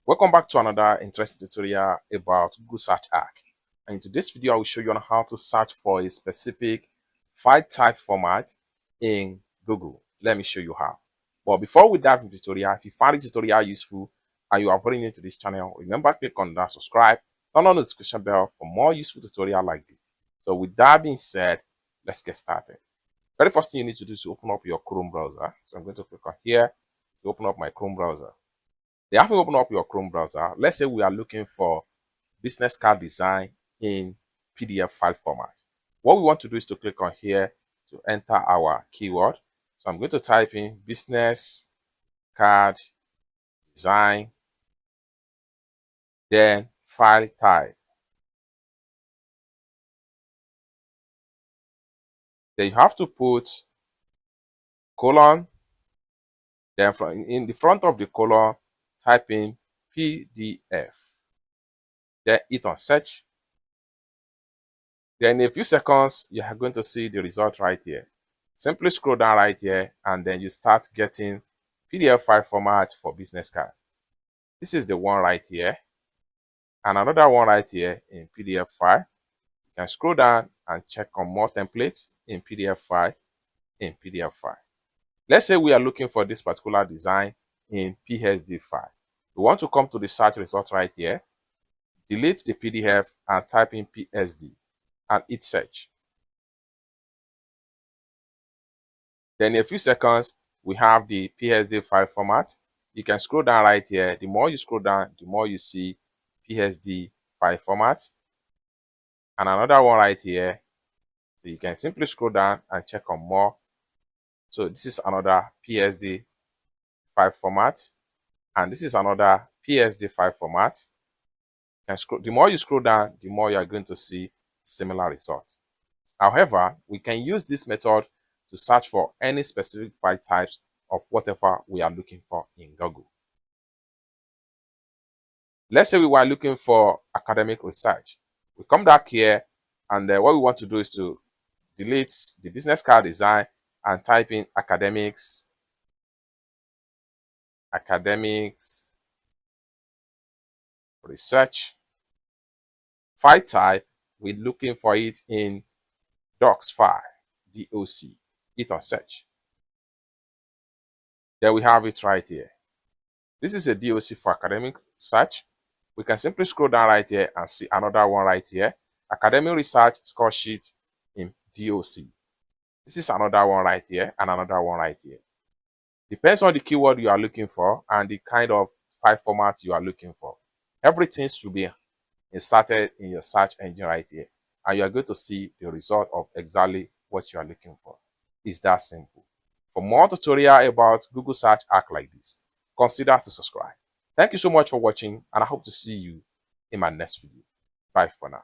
Welcome back to another interesting tutorial about Google Search Arc. And in today's video, I will show you on how to search for a specific file type format in Google. Let me show you how. But before we dive into the tutorial, if you find this tutorial useful and you are very new to this channel, remember to click on that subscribe, turn on the notification bell for more useful tutorials like this. So with that being said, let's get started. Very first thing you need to do is to open up your Chrome browser. So I'm going to click on here to open up my Chrome browser. After you open up your Chrome browser, let's say we are looking for business card design in PDF file format. What we want to do is to click on here to enter our keyword. So I'm going to type in business card design, then file type. Then you have to put colon, then in the front of the colon, type in PDF. Then hit on search. Then in a few seconds, you are going to see the result right here. Simply scroll down right here and then you start getting PDF file format for business card. This is the one right here and another one right here in PDF file. You can scroll down and check on more templates in PDF file. Let's say we are looking for this particular design in PSD file. We want to come to the search result right here, delete the PDF and type in PSD and hit search. Then in a few seconds, we have the PSD file format. You can scroll down right here. The more you scroll down, the more you see PSD file format. And another one right here. So you can simply scroll down and check on more. So this is another PSD file format. And this is another PSD file format. The more you scroll down, the more you are going to see similar results. However, we can use this method to search for any specific file types of whatever we are looking for in Google. Let's say we were looking for academic research. We come back here and what we want to do is to delete the business card design and type in academics research. File type, we're looking for it in docs file, DOC. Hit on search. There we have it right here. This is a DOC for academic research. We can simply scroll down right here and see another one right here. Academic research score sheet in DOC. This is another one right here and another one right here. Depends on the keyword you are looking for and the kind of file format you are looking for. Everything should be inserted in your search engine right here. And you are going to see the result of exactly what you are looking for. It's that simple. For more tutorial about Google Search Arc like this, consider to subscribe. Thank you so much for watching and I hope to see you in my next video. Bye for now.